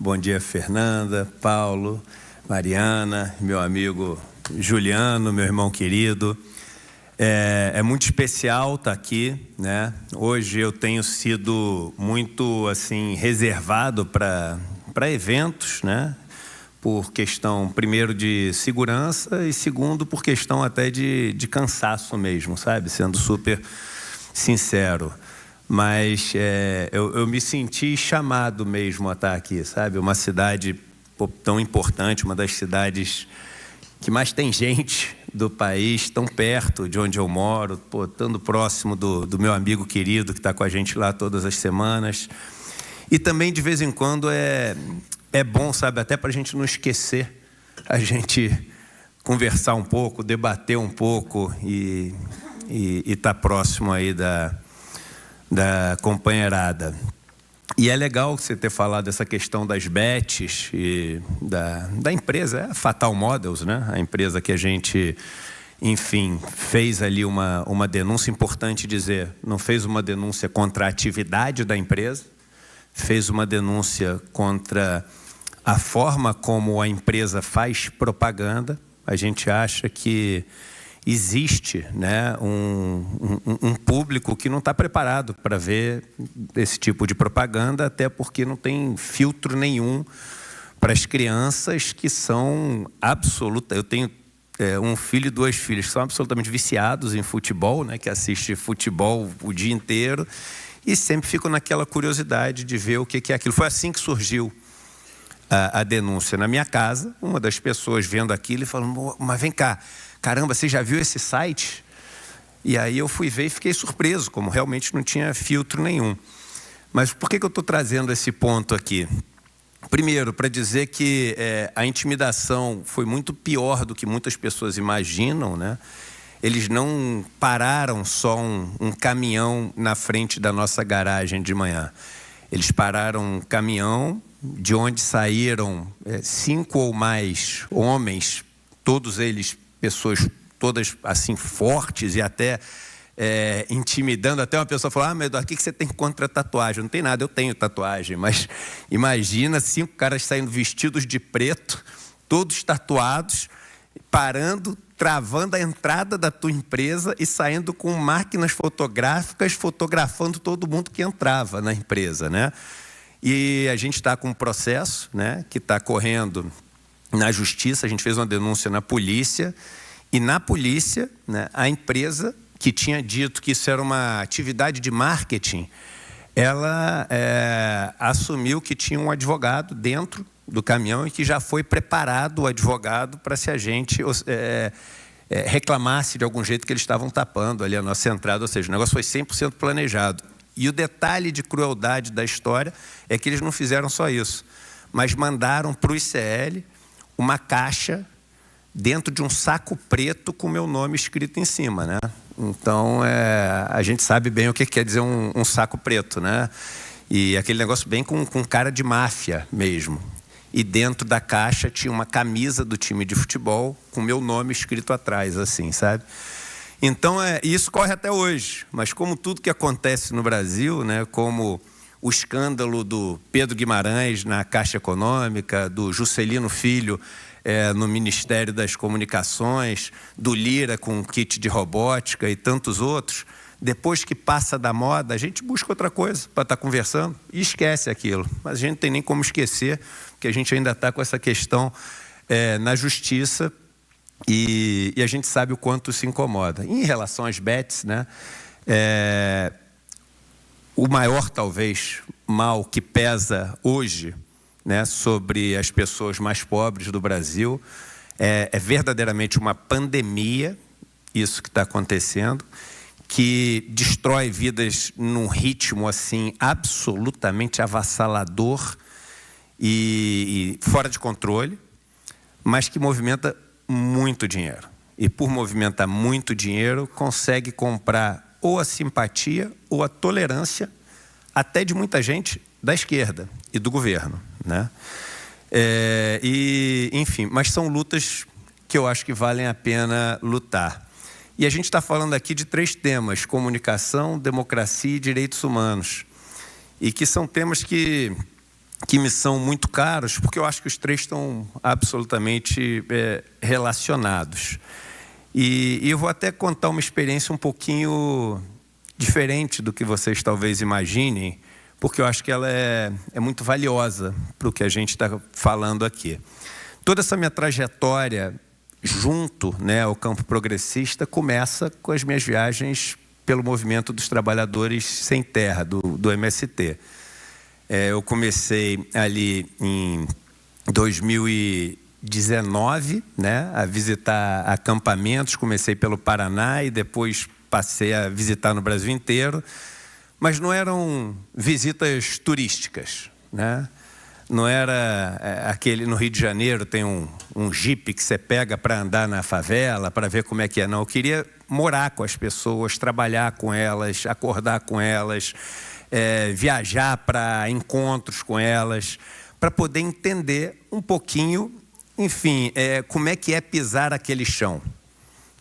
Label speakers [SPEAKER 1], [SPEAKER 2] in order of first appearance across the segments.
[SPEAKER 1] Bom dia, Fernanda, Paulo, Mariana, meu amigo Juliano, meu irmão querido. É muito especial estar aqui, né? Hoje eu tenho sido muito assim reservado para eventos, né? Por questão, primeiro, de segurança e segundo, por questão até de cansaço mesmo, sabe? Sendo super sincero. Mas eu me senti chamado mesmo a estar aqui, sabe? Uma cidade tão importante, uma das cidades que mais tem gente do país, tão perto de onde eu moro, estando próximo do meu amigo querido que está com a gente lá todas as semanas. E também, de vez em quando, é bom, sabe, até para a gente não esquecer, a gente conversar um pouco, debater um pouco e estar próximo aí da companheirada. E é legal você ter falado dessa questão das bets e da empresa, a Fatal Models, né? A empresa que a gente, enfim, fez ali uma denúncia, importante dizer, não fez uma denúncia contra a atividade da empresa, fez uma denúncia contra a forma como a empresa faz propaganda. A gente acha que existe, né, um público que não está preparado para ver esse tipo de propaganda, até porque não tem filtro nenhum para as crianças que são absolutas. Eu tenho um filho e duas filhas que são absolutamente viciados em futebol, né, que assiste futebol o dia inteiro e sempre ficam naquela curiosidade de ver o que é aquilo. Foi assim que surgiu a denúncia na minha casa. Uma das pessoas vendo aquilo e falando: mas vem cá, caramba, você já viu esse site? E aí eu fui ver e fiquei surpreso, como realmente não tinha filtro nenhum. Mas por que eu estou trazendo esse ponto aqui? Primeiro, para dizer que a intimidação foi muito pior do que muitas pessoas imaginam, né? Eles não pararam só um caminhão na frente da nossa garagem de manhã. Eles pararam um caminhão de onde saíram 5 ou mais homens, todos eles pessoas todas assim fortes e até intimidando. Até uma pessoa falou: meu Eduardo, o que você tem contra tatuagem? Não tem nada, eu tenho tatuagem, mas imagina 5 caras saindo vestidos de preto, todos tatuados, parando, travando a entrada da tua empresa e saindo com máquinas fotográficas, fotografando todo mundo que entrava na empresa, né? E a gente está com um processo, né, que está correndo na justiça. A gente fez uma denúncia na polícia e na polícia, né, a empresa que tinha dito que isso era uma atividade de marketing, ela assumiu que tinha um advogado dentro do caminhão e que já foi preparado o advogado para, se a gente reclamasse de algum jeito, que eles estavam tapando ali a nossa entrada. Ou seja, o negócio foi 100% planejado. E o detalhe de crueldade da história é que eles não fizeram só isso, mas mandaram para o ICL uma caixa dentro de um saco preto com o meu nome escrito em cima, né? Então, a gente sabe bem o que quer dizer um saco preto, né? E aquele negócio bem com cara de máfia mesmo. E dentro da caixa tinha uma camisa do time de futebol com o meu nome escrito atrás, assim, sabe? Então, isso corre até hoje. Mas como tudo que acontece no Brasil, né, como o escândalo do Pedro Guimarães na Caixa Econômica, do Juscelino Filho no Ministério das Comunicações, do Lira com kit de robótica e tantos outros, depois que passa da moda, a gente busca outra coisa para estar conversando e esquece aquilo. Mas a gente não tem nem como esquecer, porque a gente ainda está com essa questão na justiça. E a gente sabe o quanto se incomoda. Em relação às bets, né, o maior, talvez, mal que pesa hoje, né, sobre as pessoas mais pobres do Brasil é verdadeiramente uma pandemia, isso que está acontecendo, que destrói vidas num ritmo assim absolutamente avassalador e fora de controle, mas que movimenta muito dinheiro. E por movimentar muito dinheiro, consegue comprar ou a simpatia ou a tolerância até de muita gente da esquerda e do governo, né? Enfim, mas são lutas que eu acho que valem a pena lutar. E a gente está falando aqui de 3 temas: comunicação, democracia e direitos humanos. E que são temas que que me são muito caros, porque eu acho que os três estão absolutamente relacionados. E eu vou até contar uma experiência um pouquinho diferente do que vocês talvez imaginem, porque eu acho que ela é muito valiosa para o que a gente está falando aqui. Toda essa minha trajetória junto, né, ao campo progressista começa com as minhas viagens pelo movimento dos trabalhadores sem terra, do MST. Eu comecei ali em 2019, né, a visitar acampamentos. Comecei pelo Paraná e depois passei a visitar no Brasil inteiro. Mas não eram visitas turísticas, né? Não era aquele... No Rio de Janeiro tem um jipe que você pega para andar na favela, para ver como é que é. Não, eu queria morar com as pessoas, trabalhar com elas, acordar com elas, viajar para encontros com elas, para poder entender um pouquinho, enfim, como é que é pisar aquele chão.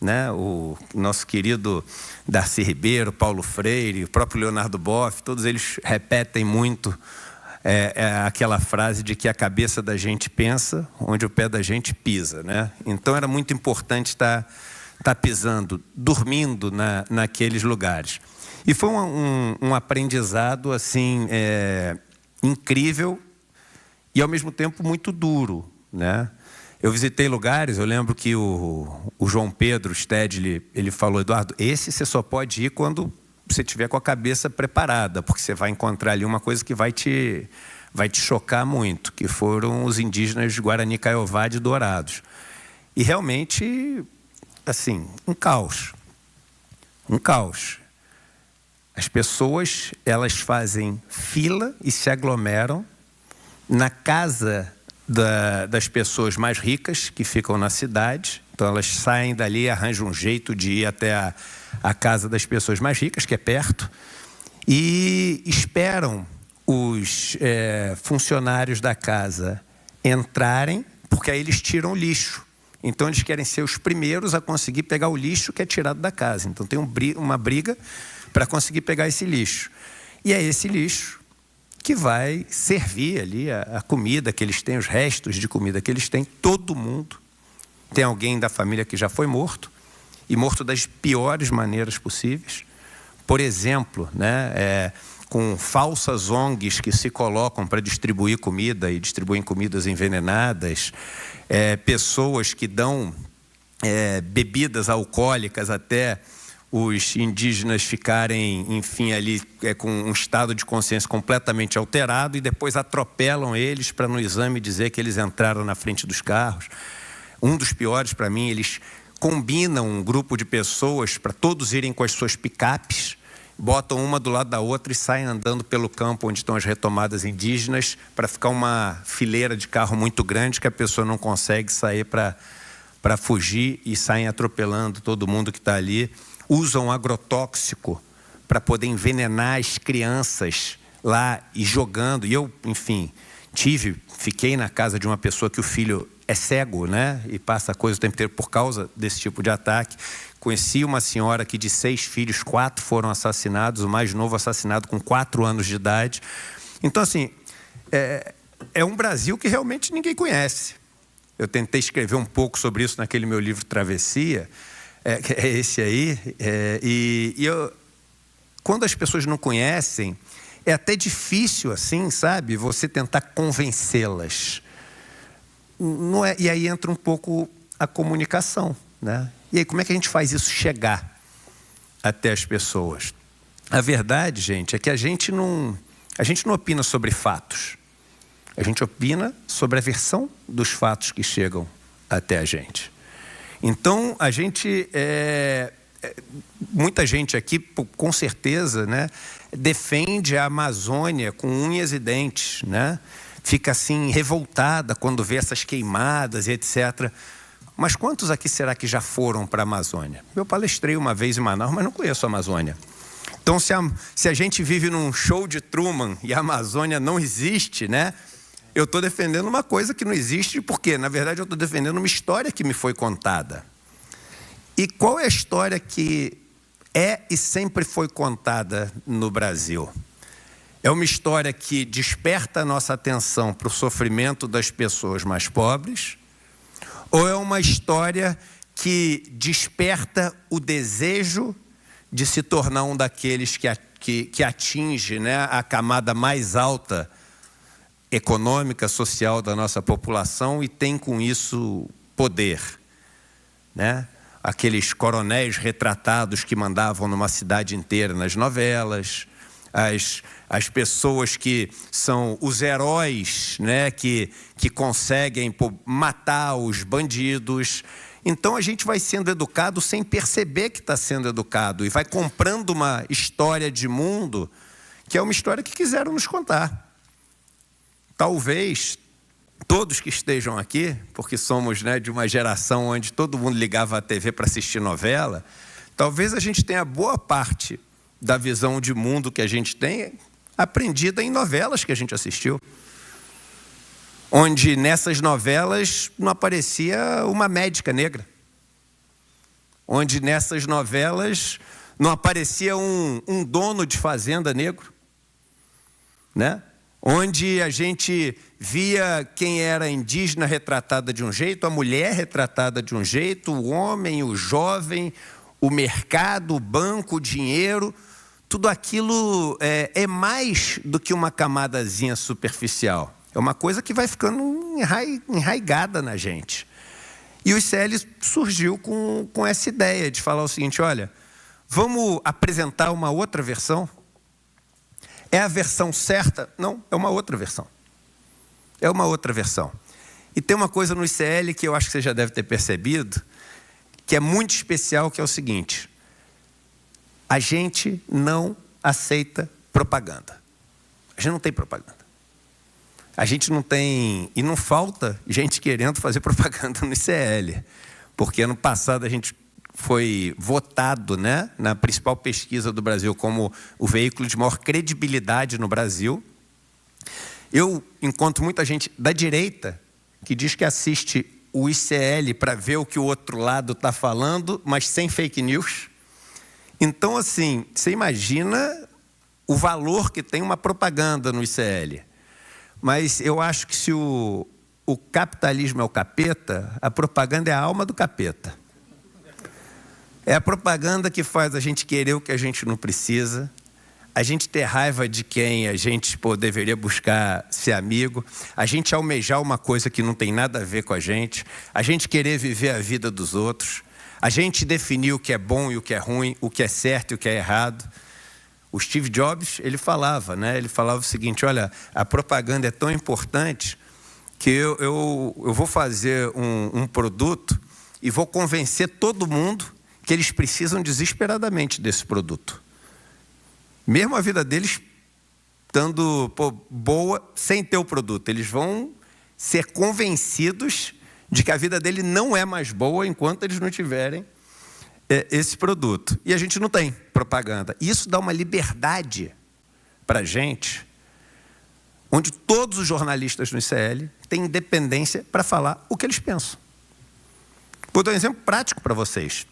[SPEAKER 1] Né? O nosso querido Darcy Ribeiro, Paulo Freire, o próprio Leonardo Boff, todos eles repetem muito aquela frase de que a cabeça da gente pensa onde o pé da gente pisa, né? Então era muito importante estar pisando, dormindo naqueles lugares. E foi um aprendizado assim incrível e ao mesmo tempo muito duro, né? Eu visitei lugares, eu lembro que o João Pedro Stedley, ele falou: Eduardo, esse você só pode ir quando você estiver com a cabeça preparada, porque você vai encontrar ali uma coisa que vai te chocar muito, que foram os indígenas de Guarani Kaiowá de Dourados. E realmente, assim, um caos. Um caos. As pessoas, elas fazem fila e se aglomeram na casa das pessoas mais ricas que ficam na cidade. Então elas saem dali e arranjam um jeito de ir até a casa das pessoas mais ricas, que é perto, e esperam os funcionários da casa entrarem, porque aí eles tiram o lixo. Então eles querem ser os primeiros a conseguir pegar o lixo que é tirado da casa. Então tem uma briga para conseguir pegar esse lixo. E é esse lixo que vai servir ali a comida que eles têm, os restos de comida que eles têm. Todo mundo tem alguém da família que já foi morto, e morto das piores maneiras possíveis. Por exemplo, né, com falsas ONGs que se colocam para distribuir comida e distribuem comidas envenenadas, pessoas que dão bebidas alcoólicas até os indígenas ficarem, enfim, ali com um estado de consciência completamente alterado, e depois atropelam eles para no exame dizer que eles entraram na frente dos carros. Um dos piores para mim, eles combinam um grupo de pessoas para todos irem com as suas picapes, botam uma do lado da outra e saem andando pelo campo onde estão as retomadas indígenas, para ficar uma fileira de carro muito grande que a pessoa não consegue sair para fugir, e saem atropelando todo mundo que está ali. Usam agrotóxico para poder envenenar as crianças lá e jogando. E eu, enfim, fiquei na casa de uma pessoa que o filho é cego, né? E passa a coisa o tempo inteiro por causa desse tipo de ataque. Conheci uma senhora que de 6 filhos, 4 foram assassinados, o mais novo assassinado com 4 anos de idade. Então, assim, é um Brasil que realmente ninguém conhece. Eu tentei escrever um pouco sobre isso naquele meu livro Travessia, é esse aí, quando as pessoas não conhecem, é até difícil, assim, sabe, você tentar convencê-las. Não é, e aí entra um pouco a comunicação, né? E aí, como é que a gente faz isso chegar até as pessoas? A verdade, gente, é que a gente não opina sobre fatos. A gente opina sobre a versão dos fatos que chegam até a gente. Então, a gente, muita gente aqui, com certeza, né, defende a Amazônia com unhas e dentes, né? Fica assim revoltada quando vê essas queimadas e etc. Mas quantos aqui será que já foram para a Amazônia? Eu palestrei uma vez em Manaus, mas não conheço a Amazônia. Então, se a gente vive num show de Truman e a Amazônia não existe, né? Eu estou defendendo uma coisa que não existe, porque, na verdade, eu estou defendendo uma história que me foi contada. E qual é a história que é e sempre foi contada no Brasil? É uma história que desperta a nossa atenção para o sofrimento das pessoas mais pobres? Ou é uma história que desperta o desejo de se tornar um daqueles que atinge, né, a camada mais alta econômica, social da nossa população e tem com isso poder, né? Aqueles coronéis retratados que mandavam numa cidade inteira nas novelas, as pessoas que são os heróis, né, que conseguem matar os bandidos. Então a gente vai sendo educado sem perceber que está sendo educado e vai comprando uma história de mundo que é uma história que quiseram nos contar. Talvez todos que estejam aqui, porque somos, né, de uma geração onde todo mundo ligava a TV para assistir novela, talvez a gente tenha boa parte da visão de mundo que a gente tem aprendida em novelas que a gente assistiu. Onde nessas novelas não aparecia uma médica negra. Onde nessas novelas não aparecia um dono de fazenda negro, né? Onde a gente via quem era indígena retratada de um jeito, a mulher retratada de um jeito, o homem, o jovem, o mercado, o banco, o dinheiro. Tudo aquilo é mais do que uma camadazinha superficial. É uma coisa que vai ficando enraigada na gente. E o ICL surgiu com essa ideia de falar o seguinte: olha, vamos apresentar uma outra versão? É a versão certa? Não, é uma outra versão. É uma outra versão. E tem uma coisa no ICL que eu acho que você já deve ter percebido, que é muito especial, que é o seguinte: a gente não aceita propaganda. A gente não tem propaganda. A gente não tem, e não falta gente querendo fazer propaganda no ICL, porque ano passado a gente foi votado, né, na principal pesquisa do Brasil como o veículo de maior credibilidade no Brasil. Eu encontro muita gente da direita que diz que assiste o ICL para ver o que o outro lado está falando, mas sem fake news. Então, assim, você imagina o valor que tem uma propaganda no ICL. Mas eu acho que se o capitalismo é o capeta, a propaganda é a alma do capeta. É a propaganda que faz a gente querer o que a gente não precisa, a gente ter raiva de quem a gente deveria buscar ser amigo, a gente almejar uma coisa que não tem nada a ver com a gente querer viver a vida dos outros, a gente definir o que é bom e o que é ruim, o que é certo e o que é errado. O Steve Jobs, ele falava, né? Ele falava o seguinte: olha, a propaganda é tão importante que eu vou fazer um produto e vou convencer todo mundo que eles precisam desesperadamente desse produto. Mesmo a vida deles estando boa sem ter o produto, eles vão ser convencidos de que a vida dele não é mais boa enquanto eles não tiverem esse produto. E a gente não tem propaganda. Isso dá uma liberdade para a gente, onde todos os jornalistas no ICL têm independência para falar o que eles pensam. Vou dar um exemplo prático para vocês.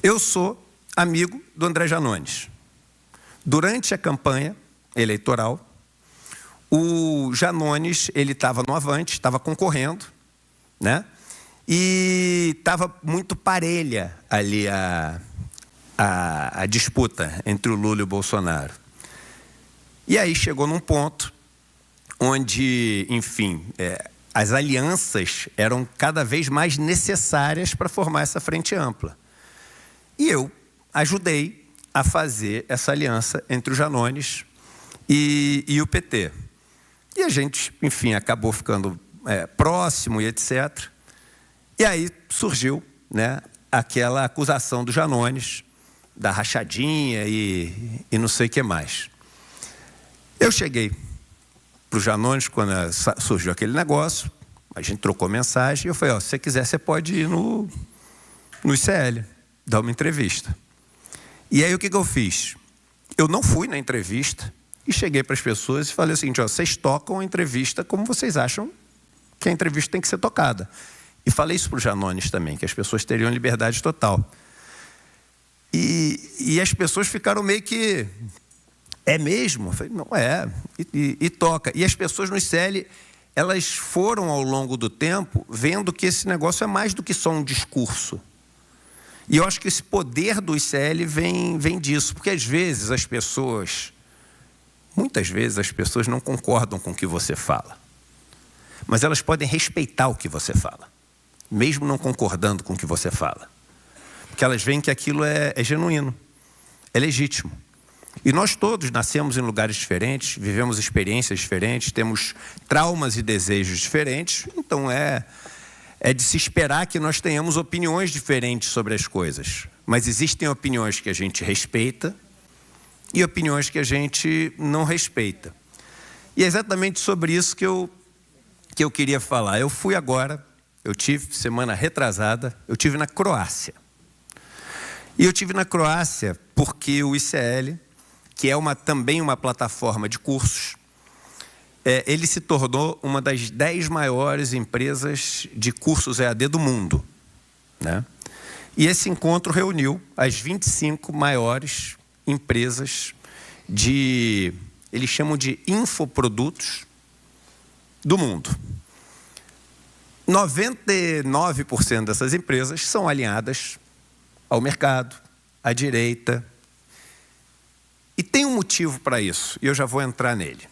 [SPEAKER 1] Eu sou amigo do André Janones. Durante a campanha eleitoral, o Janones, ele estava no Avante, estava concorrendo, né? E estava muito parelha ali a disputa entre o Lula e o Bolsonaro. E aí chegou num ponto onde, enfim, as alianças eram cada vez mais necessárias para formar essa frente ampla. E eu ajudei a fazer essa aliança entre o Janones e o PT. E a gente, enfim, acabou ficando próximo e etc. E aí surgiu, né, aquela acusação do Janones, da rachadinha e não sei o que mais. Eu cheguei para o Janones quando surgiu aquele negócio, a gente trocou mensagem e eu falei: se você quiser, você pode ir no ICL, dar uma entrevista. E aí o que eu fiz? Eu não fui na entrevista e cheguei para as pessoas e falei o seguinte: vocês tocam a entrevista como vocês acham que a entrevista tem que ser tocada. E falei isso para o Janones também, que as pessoas teriam liberdade total. E as pessoas ficaram meio que É mesmo? Eu falei, não é. E toca. E as pessoas no ICL, elas foram ao longo do tempo vendo que esse negócio é mais do que só um discurso. E eu acho que esse poder do ICL vem disso, porque às vezes as pessoas, muitas vezes as pessoas não concordam com o que você fala, mas elas podem respeitar o que você fala, mesmo não concordando com o que você fala, porque elas veem que aquilo é genuíno, é legítimo. E nós todos nascemos em lugares diferentes, vivemos experiências diferentes, temos traumas e desejos diferentes, então é de se esperar que nós tenhamos opiniões diferentes sobre as coisas. Mas existem opiniões que a gente respeita e opiniões que a gente não respeita. E é exatamente sobre isso que eu queria falar. Eu fui agora, eu tive semana retrasada, eu tive na Croácia. E eu tive na Croácia porque o ICL, que é também uma plataforma de cursos, ele se tornou uma das 10 maiores empresas de cursos EAD do mundo, né? E esse encontro reuniu as 25 maiores empresas eles chamam de infoprodutos do mundo. 99% dessas empresas são alinhadas ao mercado, à direita. E tem um motivo para isso, e eu já vou entrar nele.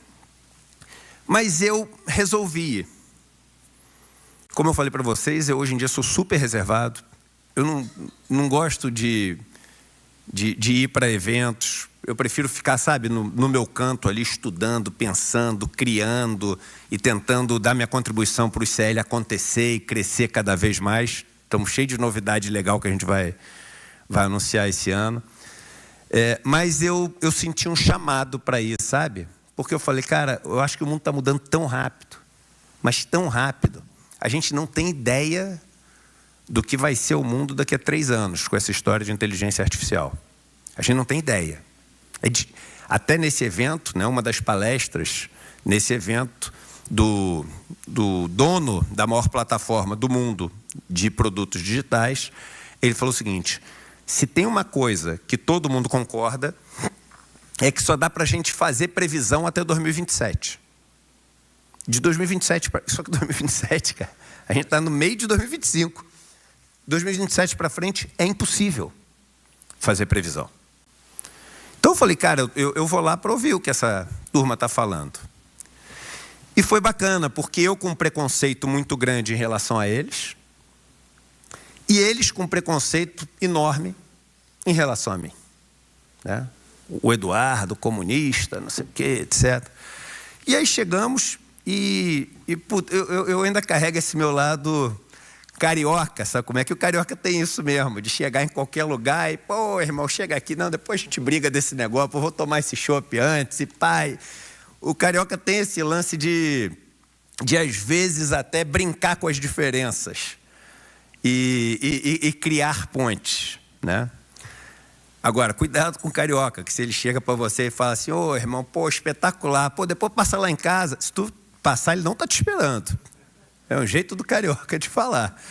[SPEAKER 1] Mas eu resolvi. Como eu falei para vocês, eu hoje em dia sou super reservado. Eu não gosto de ir para eventos. Eu prefiro ficar, sabe, no meu canto ali, estudando, pensando, criando e tentando dar minha contribuição para o ICL acontecer e crescer cada vez mais. Estamos cheios de novidade legal que a gente vai anunciar esse ano. Mas eu senti um chamado para ir, sabe? Porque eu falei, cara, eu acho que o mundo está mudando tão rápido, mas tão rápido. A gente não tem ideia do que vai ser o mundo daqui a 3 anos com essa história de inteligência artificial. A gente não tem ideia. Até nesse evento, né, uma das palestras, nesse evento do dono da maior plataforma do mundo de produtos digitais, ele falou o seguinte: se tem uma coisa que todo mundo concorda, é que só dá para a gente fazer previsão até 2027. De 2027 para... Só que 2027, cara, a gente está no meio de 2025. 2027 para frente é impossível fazer previsão. Então eu falei, cara, eu vou lá para ouvir o que essa turma está falando. E foi bacana, porque eu com um preconceito muito grande em relação a eles, e eles com um preconceito enorme em relação a mim, né? O Eduardo, comunista, não sei o quê, etc. E aí chegamos eu ainda carrego esse meu lado carioca, sabe como é que o carioca tem isso mesmo, de chegar em qualquer lugar e, pô, irmão, chega aqui, não, depois a gente briga desse negócio, eu vou tomar esse chopp antes, e pai. O carioca tem esse lance de às vezes até brincar com as diferenças e criar pontes, né? Agora, cuidado com o carioca, que se ele chega para você e fala assim, ô, irmão, pô, espetacular, pô, depois passa lá em casa. Se tu passar, ele não está te esperando. É um jeito do carioca de falar.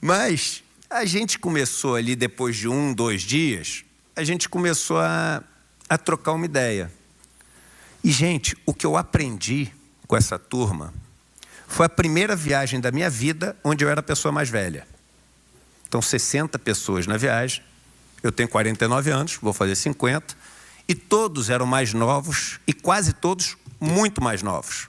[SPEAKER 1] Mas a gente começou ali, depois de 1, 2 dias, a gente começou a trocar uma ideia. E, gente, o que eu aprendi com essa turma foi a primeira viagem da minha vida onde eu era a pessoa mais velha. Então, 60 pessoas na viagem. Eu tenho 49 anos, vou fazer 50, e todos eram mais novos, e quase todos muito mais novos.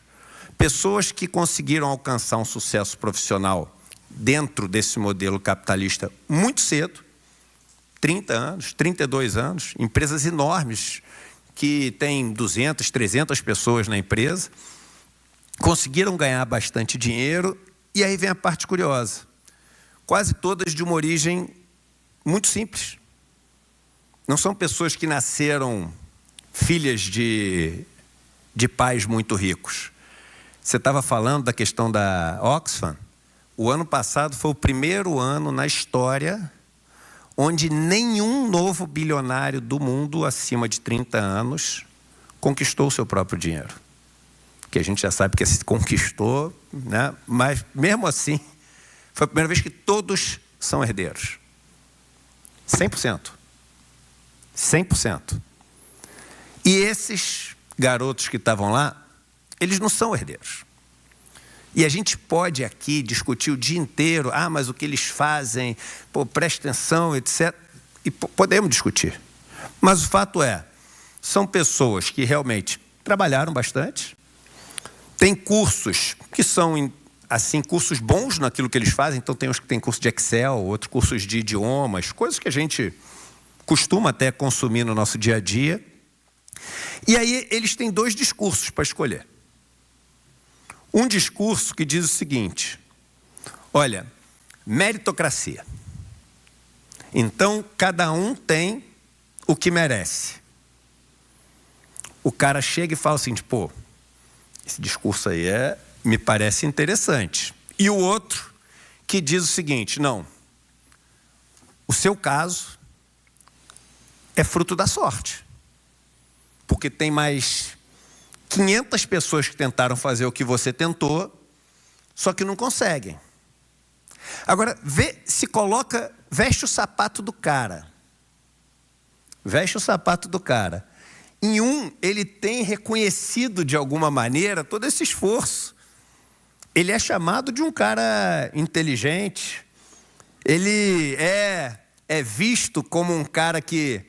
[SPEAKER 1] Pessoas que conseguiram alcançar um sucesso profissional dentro desse modelo capitalista muito cedo, 30 anos, 32 anos, empresas enormes que têm 200, 300 pessoas na empresa, conseguiram ganhar bastante dinheiro, e aí vem a parte curiosa. Quase todas de uma origem muito simples. Não são pessoas que nasceram filhas de pais muito ricos. Você estava falando da questão da Oxfam. O ano passado foi o primeiro ano na história onde nenhum novo bilionário do mundo acima de 30 anos conquistou o seu próprio dinheiro. Que a gente já sabe que se conquistou, né? Mas mesmo assim, foi a primeira vez que todos são herdeiros. 100%. 100%. E esses garotos que estavam lá, eles não são herdeiros. E a gente pode aqui discutir o dia inteiro, mas o que eles fazem, presta atenção, etc. E podemos discutir. Mas o fato é, são pessoas que realmente trabalharam bastante, têm cursos que são, assim, cursos bons naquilo que eles fazem. Então, tem uns que têm curso de Excel, outros cursos de idiomas, coisas que a gente costuma até consumir no nosso dia a dia. E aí, eles têm 2 discursos para escolher. Um discurso que diz o seguinte: olha, meritocracia. Então, cada um tem o que merece. O cara chega e fala assim, esse discurso aí me parece interessante. E o outro que diz o seguinte, não, o seu caso é fruto da sorte. Porque tem mais 500 pessoas que tentaram fazer o que você tentou, só que não conseguem. Agora, veste o sapato do cara. Veste o sapato do cara. Em ele tem reconhecido de alguma maneira todo esse esforço. Ele é chamado de um cara inteligente. Ele é visto como um cara que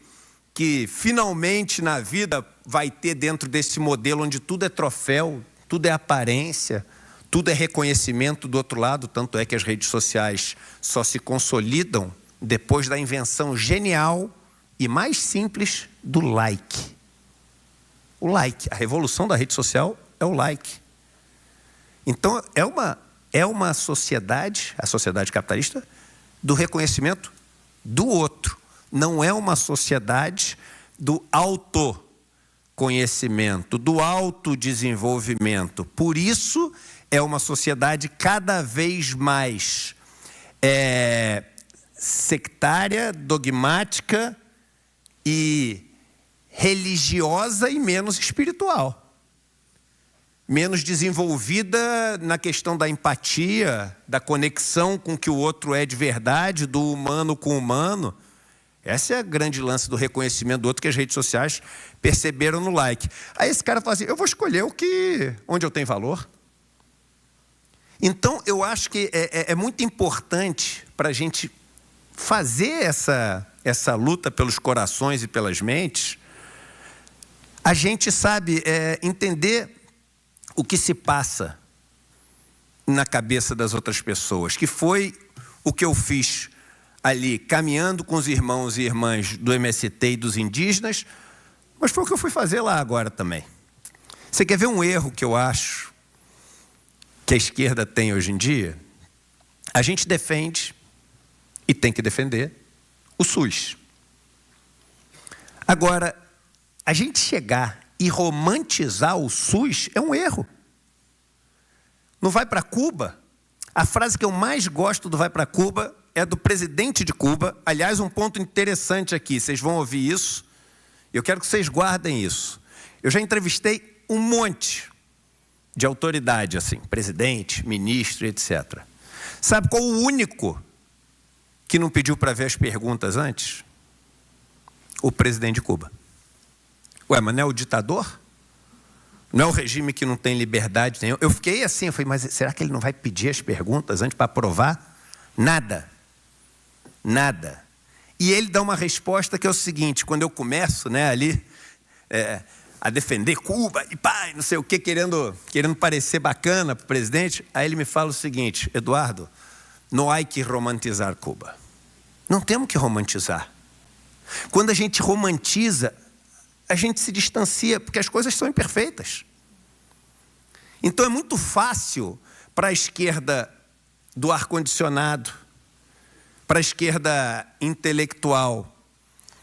[SPEAKER 1] finalmente na vida vai ter dentro desse modelo onde tudo é troféu, tudo é aparência, tudo é reconhecimento do outro lado. Tanto é que as redes sociais só se consolidam depois da invenção genial e mais simples do like. O like, a revolução da rede social é o like. Então, é uma sociedade, a sociedade capitalista, do reconhecimento do outro. Não é uma sociedade do autoconhecimento, do autodesenvolvimento. Por isso, é uma sociedade cada vez mais sectária, dogmática e religiosa e menos espiritual. Menos desenvolvida na questão da empatia, da conexão com o que o outro é de verdade, do humano com o humano. Essa é a grande lance do reconhecimento do outro que as redes sociais perceberam no like. Aí esse cara fala assim, eu vou escolher onde eu tenho valor. Então, eu acho que é muito importante para a gente fazer essa luta pelos corações e pelas mentes, a gente sabe entender o que se passa na cabeça das outras pessoas, que foi o que eu fiz ali, caminhando com os irmãos e irmãs do MST e dos indígenas, mas foi o que eu fui fazer lá agora também. Você quer ver um erro que eu acho que a esquerda tem hoje em dia? A gente defende, e tem que defender, o SUS. Agora, a gente chegar e romantizar o SUS é um erro. No Vai para Cuba, a frase que eu mais gosto do Vai para Cuba é do presidente de Cuba. Aliás, um ponto interessante aqui, vocês vão ouvir isso, eu quero que vocês guardem isso. Eu já entrevistei um monte de autoridade, assim, presidente, ministro, etc. Sabe qual o único que não pediu para ver as perguntas antes? O presidente de Cuba. Ué, mas não é o ditador? Não é o regime que não tem liberdade? Eu fiquei assim, eu falei, mas será que ele não vai pedir as perguntas antes para aprovar? Nada. Nada. E ele dá uma resposta que é o seguinte, quando eu começo, né, ali, a defender Cuba, e pá, não sei o quê, querendo parecer bacana para o presidente, aí ele me fala o seguinte, Eduardo, não há que romantizar Cuba. Não temos que romantizar. Quando a gente romantiza, a gente se distancia, porque as coisas são imperfeitas. Então é muito fácil para a esquerda do ar-condicionado, para a esquerda intelectual,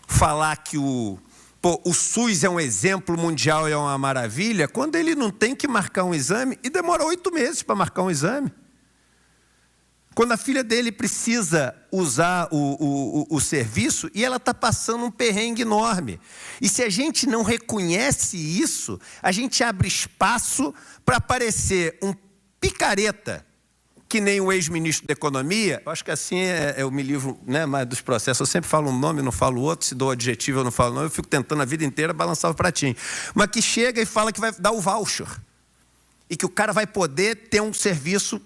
[SPEAKER 1] falar que o SUS é um exemplo mundial e é uma maravilha, quando ele não tem que marcar um exame e demora 8 meses para marcar um exame. Quando a filha dele precisa usar o serviço e ela está passando um perrengue enorme. E se a gente não reconhece isso, a gente abre espaço para aparecer um picareta que nem o ex-ministro da Economia, eu acho que assim eu me livro, né, mais dos processos. Eu sempre falo um nome, não falo outro, se dou adjetivo eu não falo nome, eu fico tentando a vida inteira balançar o pratinho. Mas que chega e fala que vai dar o voucher e que o cara vai poder ter um serviço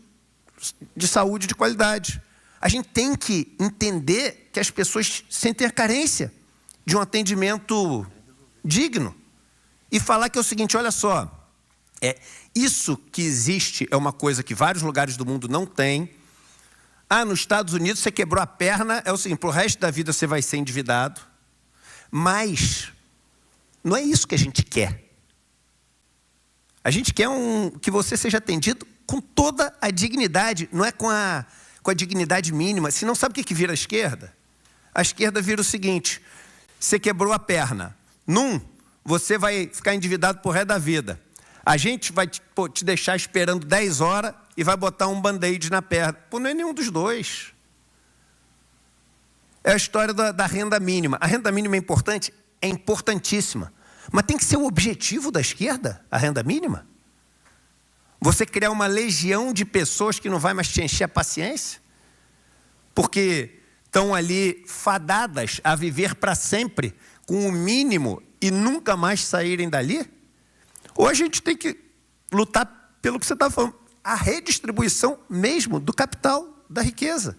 [SPEAKER 1] de saúde de qualidade. A gente tem que entender que as pessoas sentem a carência de um atendimento digno e falar que é o seguinte, olha só, isso que existe é uma coisa que vários lugares do mundo não têm. Nos Estados Unidos você quebrou a perna, é o seguinte, pro resto da vida você vai ser endividado, mas não é isso que a gente quer. A gente quer que você seja atendido com toda a dignidade, não é com a dignidade mínima. Se não sabe o que vira a esquerda? A esquerda vira o seguinte, você quebrou a perna, você vai ficar endividado pro resto da vida. A gente vai te deixar esperando 10 horas e vai botar um band-aid na perna. Pô, não é nenhum dos dois. É a história da renda mínima. A renda mínima é importante? É importantíssima. Mas tem que ser o objetivo da esquerda, a renda mínima? Você criar uma legião de pessoas que não vai mais te encher a paciência? Porque estão ali fadadas a viver para sempre com o mínimo e nunca mais saírem dali? Ou a gente tem que lutar pelo que você está falando, a redistribuição mesmo do capital, da riqueza.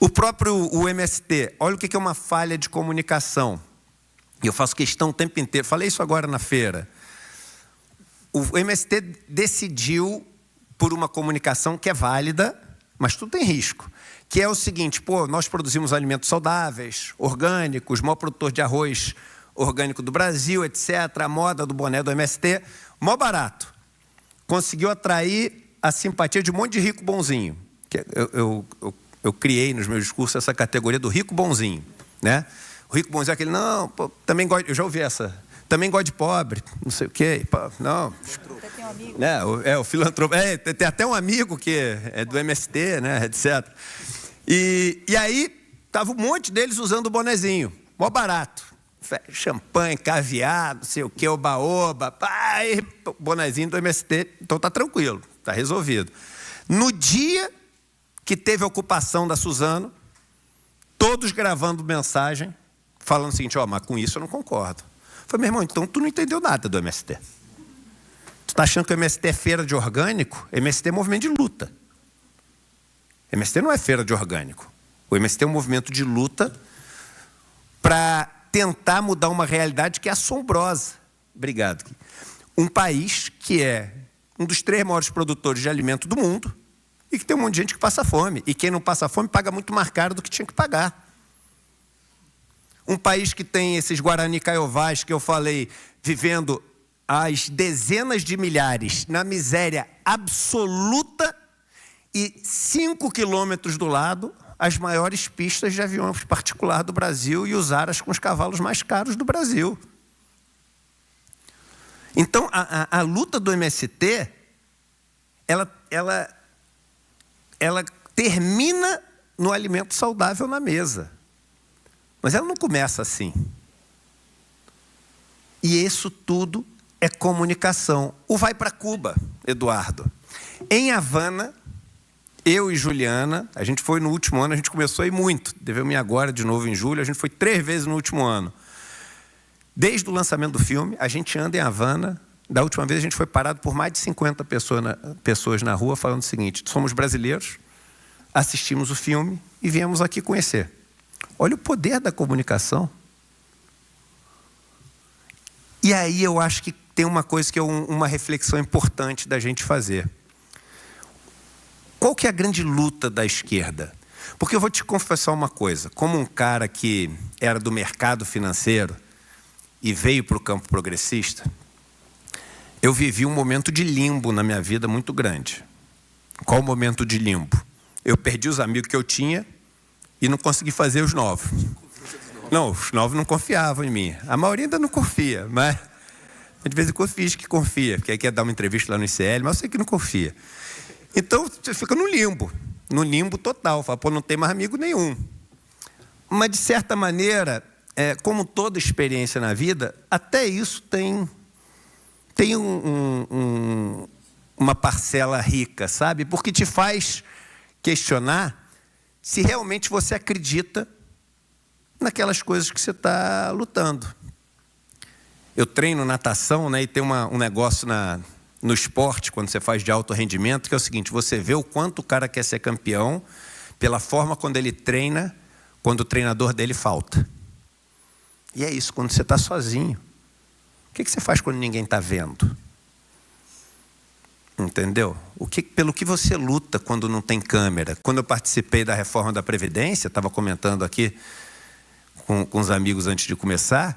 [SPEAKER 1] O MST, olha o que é uma falha de comunicação. E eu faço questão o tempo inteiro, falei isso agora na feira. O MST decidiu por uma comunicação que é válida, mas tudo tem risco. Que é o seguinte, nós produzimos alimentos saudáveis, orgânicos, maior produtor de arroz orgânico do Brasil, etc. A moda do boné do MST, mó barato. Conseguiu atrair a simpatia de um monte de rico bonzinho. Eu criei nos meus discursos essa categoria do rico bonzinho, né? O rico bonzinho é aquele, também gosta, eu já ouvi essa, também gosta de pobre, não sei o quê, não.
[SPEAKER 2] Tem um amigo.
[SPEAKER 1] O filantropo, tem até um amigo que é do MST, né, etc. E aí, tava um monte deles usando o bonezinho, mó barato. Champanhe, caviar, não sei o que, oba-oba, bonezinho do MST, então tá tranquilo, tá resolvido. No dia que teve a ocupação da Suzano, todos gravando mensagem, falando o seguinte, mas com isso eu não concordo. Eu falei, meu irmão, então tu não entendeu nada do MST. Tu tá achando que o MST é feira de orgânico? MST é movimento de luta. MST não é feira de orgânico. O MST é um movimento de luta para tentar mudar uma realidade que é assombrosa. Obrigado. Um país que é um dos 3 maiores produtores de alimento do mundo e que tem um monte de gente que passa fome. E quem não passa fome paga muito mais caro do que tinha que pagar. Um país que tem esses Guarani Caiovás que eu falei, vivendo às dezenas de milhares na miséria absoluta e 5 quilômetros do lado as maiores pistas de avião particular do Brasil e os aras com os cavalos mais caros do Brasil. Então, a luta do MST, ela termina no alimento saudável na mesa. Mas ela não começa assim. E isso tudo é comunicação. O Vai para Cuba, Eduardo. Em Havana, eu e Juliana, a gente foi no último ano, a gente começou a ir muito. Devemos ir agora de novo em julho, a gente foi 3 vezes no último ano. Desde o lançamento do filme, a gente anda em Havana. Da última vez a gente foi parado por mais de 50 pessoas na rua falando o seguinte, somos brasileiros, assistimos o filme e viemos aqui conhecer. Olha o poder da comunicação. E aí eu acho que tem uma coisa que é uma reflexão importante da gente fazer. Qual que é a grande luta da esquerda? Porque eu vou te confessar uma coisa, como um cara que era do mercado financeiro e veio para o campo progressista, eu vivi um momento de limbo na minha vida muito grande. Qual o momento de limbo? Eu perdi os amigos que eu tinha e não consegui fazer os novos. Não, os novos não confiavam em mim. A maioria ainda não confia, mas de vez em quando fiz que confia, porque aí quer dar uma entrevista lá no ICL, mas eu sei que não confia. Então, você fica no limbo total. Fala, não tem mais amigo nenhum. Mas, de certa maneira, como toda experiência na vida, até isso tem uma parcela rica, sabe? Porque te faz questionar se realmente você acredita naquelas coisas que você está lutando. Eu treino natação, né, e tem um negócio no esporte, quando você faz de alto rendimento, que é o seguinte: você vê o quanto o cara quer ser campeão pela forma quando ele treina, quando o treinador dele falta. E é isso, quando você está sozinho. O que você faz quando ninguém está vendo? Entendeu? Pelo que você luta quando não tem câmera? Quando eu participei da reforma da Previdência, estava comentando aqui com os amigos antes de começar,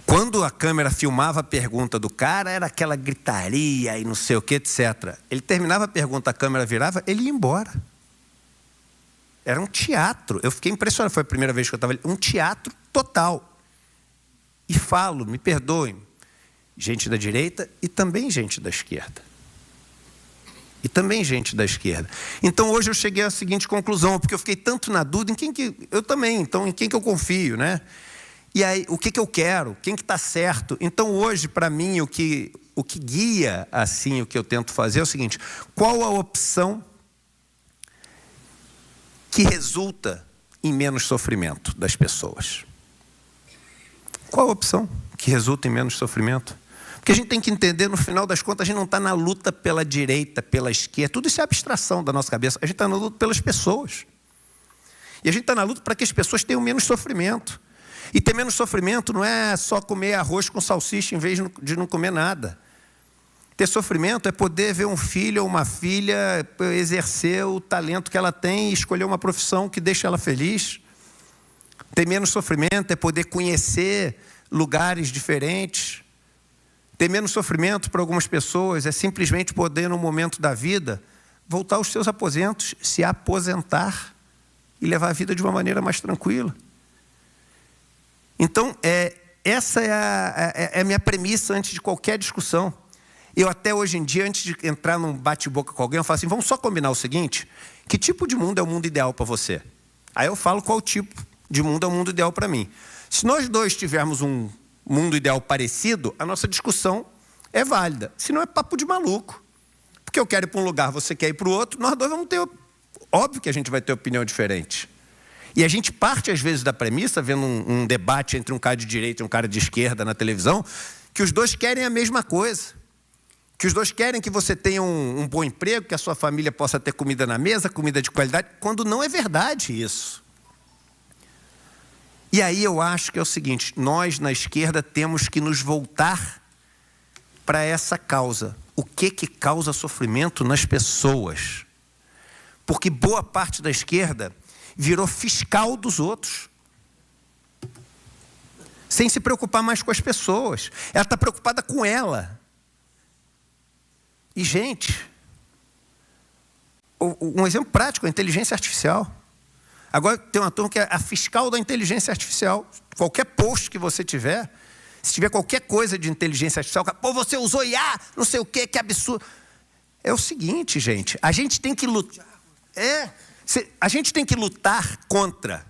[SPEAKER 1] quando a câmera filmava a pergunta do cara, era aquela gritaria e não sei o que, etc. Ele terminava a pergunta, a câmera virava, ele ia embora. Era um teatro. Eu fiquei impressionado, foi a primeira vez que eu estava ali. Um teatro total. E falo, me perdoem, gente da direita e também gente da esquerda. E também gente da esquerda. Então hoje eu cheguei à seguinte conclusão, porque eu fiquei tanto na dúvida em quem que... Eu também, então em quem que eu confio, né? E aí, o que eu quero? Quem que está certo? Então hoje, para mim, o que guia, assim, o que eu tento fazer é o seguinte: qual a opção que resulta em menos sofrimento das pessoas? Qual a opção que resulta em menos sofrimento? Porque a gente tem que entender, no final das contas, a gente não está na luta pela direita, pela esquerda. Tudo isso é abstração da nossa cabeça. A gente está na luta pelas pessoas. E a gente está na luta para que as pessoas tenham menos sofrimento. E ter menos sofrimento não é só comer arroz com salsicha em vez de não comer nada. Ter sofrimento é poder ver um filho ou uma filha exercer o talento que ela tem e escolher uma profissão que deixa ela feliz. Ter menos sofrimento é poder conhecer lugares diferentes. Ter menos sofrimento para algumas pessoas é simplesmente poder, num momento da vida, voltar aos seus aposentos, se aposentar e levar a vida de uma maneira mais tranquila. Então, essa é a minha premissa antes de qualquer discussão. Eu até hoje em dia, antes de entrar num bate-boca com alguém, eu falo assim: vamos só combinar o seguinte, que tipo de mundo é o mundo ideal para você? Aí eu falo qual tipo de mundo é o mundo ideal para mim. Se nós dois tivermos um mundo ideal parecido, a nossa discussão é válida. Se não, é papo de maluco. Porque eu quero ir para um lugar, você quer ir para o outro, nós dois vamos ter... Óbvio que a gente vai ter opinião diferente. E a gente parte, às vezes, da premissa, vendo um debate entre um cara de direita e um cara de esquerda na televisão, que os dois querem a mesma coisa. Que os dois querem que você tenha um bom emprego, que a sua família possa ter comida na mesa, comida de qualidade, quando não é verdade isso. E aí eu acho que é o seguinte: nós, na esquerda, temos que nos voltar para essa causa. O que causa sofrimento nas pessoas? Porque boa parte da esquerda virou fiscal dos outros, sem se preocupar mais com as pessoas. Ela está preocupada com ela. E, gente, um exemplo prático, a inteligência artificial. Agora tem uma turma que é a fiscal da inteligência artificial. Qualquer post que você tiver, se tiver qualquer coisa de inteligência artificial, pô, você usou IA, não sei o quê, que absurdo. É o seguinte, gente, a gente tem que lutar. A gente tem que lutar contra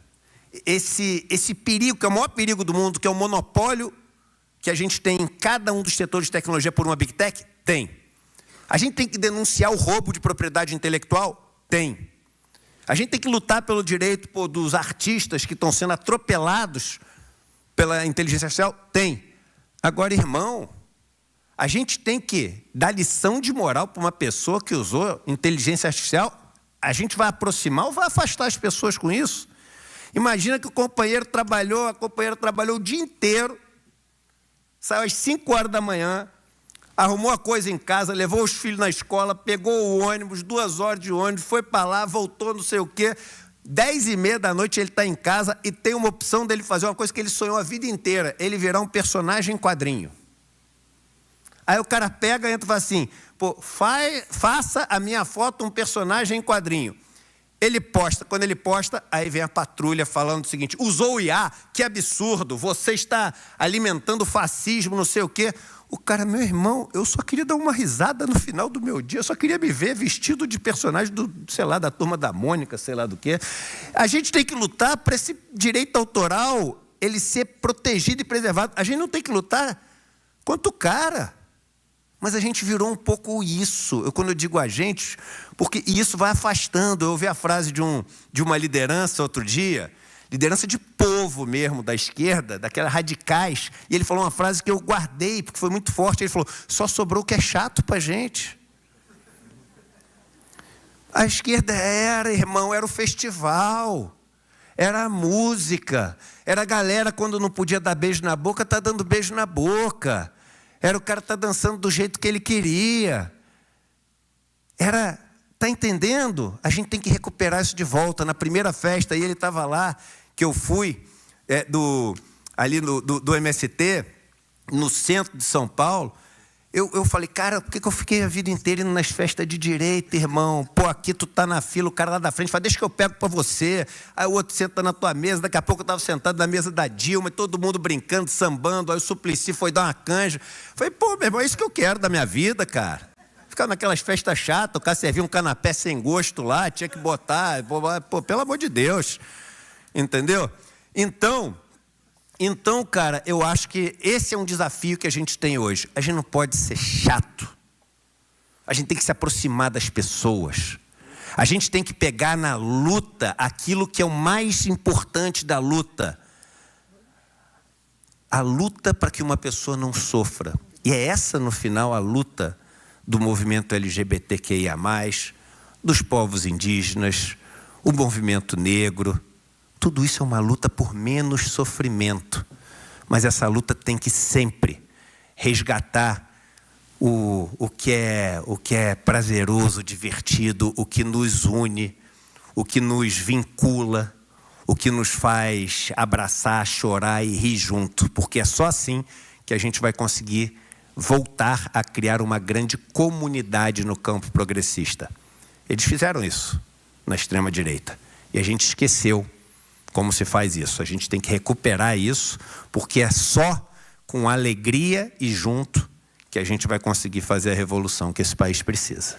[SPEAKER 1] esse perigo, que é o maior perigo do mundo, que é o monopólio que a gente tem em cada um dos setores de tecnologia por uma Big Tech? Tem. A gente tem que denunciar o roubo de propriedade intelectual? Tem. A gente tem que lutar pelo direito dos artistas que estão sendo atropelados pela inteligência artificial? Tem. Agora, irmão, a gente tem que dar lição de moral para uma pessoa que usou inteligência artificial? A gente vai aproximar ou vai afastar as pessoas com isso? Imagina que a companheira trabalhou o dia inteiro, saiu às 5 horas da manhã, arrumou a coisa em casa, levou os filhos na escola, pegou o ônibus, 2 horas de ônibus, foi para lá, voltou, não sei o quê. 10h30 da noite ele está em casa e tem uma opção dele fazer uma coisa que ele sonhou a vida inteira: ele virar um personagem em quadrinho. Aí o cara pega e entra e fala assim: pô, faça a minha foto um personagem em quadrinho. Ele posta, quando ele posta, aí vem a patrulha falando o seguinte: usou o IA, que absurdo, você está alimentando o fascismo, não sei o quê. O cara: meu irmão, eu só queria dar uma risada no final do meu dia, eu só queria me ver vestido de personagem sei lá, da Turma da Mônica, sei lá do quê. A gente tem que lutar para esse direito autoral ele ser protegido e preservado. A gente não tem que lutar contra o cara. Mas a gente virou um pouco isso. Quando eu digo a gente, porque isso vai afastando. Eu ouvi a frase de uma liderança outro dia, liderança de povo mesmo, da esquerda, daquelas radicais, e ele falou uma frase que eu guardei, porque foi muito forte. Ele falou: só sobrou o que é chato para a gente. A esquerda irmão, era o festival, era a música, era a galera, quando não podia dar beijo na boca, tá dando beijo na boca. Era o cara tá dançando do jeito que ele queria. Tá entendendo? A gente tem que recuperar isso de volta. Na primeira festa, e ele estava lá, que eu fui, ali do MST, no centro de São Paulo, eu falei: cara, por que eu fiquei a vida inteira indo nas festas de direita, irmão? Pô, aqui tu tá na fila, o cara lá da frente fala: deixa que eu pego para você. Aí o outro senta na tua mesa, daqui a pouco eu estava sentado na mesa da Dilma, e todo mundo brincando, sambando, aí o Suplicy foi dar uma canja. Falei: pô, meu irmão, é isso que eu quero da minha vida, cara. Ficar naquelas festas chatas, o cara servia um canapé sem gosto lá, tinha que botar, pô, pelo amor de Deus. Entendeu? Então, cara, eu acho que esse é um desafio que a gente tem hoje. A gente não pode ser chato. A gente tem que se aproximar das pessoas. A gente tem que pegar na luta aquilo que é o mais importante da luta. A luta para que uma pessoa não sofra. E é essa, no final, a luta do movimento LGBTQIA+, dos povos indígenas, o movimento negro. Tudo isso é uma luta por menos sofrimento. Mas essa luta tem que sempre resgatar o que é prazeroso, divertido, o que nos une, o que nos vincula, o que nos faz abraçar, chorar e rir junto. Porque é só assim que a gente vai conseguir voltar a criar uma grande comunidade no campo progressista. Eles fizeram isso na extrema-direita. E a gente esqueceu como se faz isso. A gente tem que recuperar isso, porque é só com alegria e junto que a gente vai conseguir fazer a revolução que esse país precisa.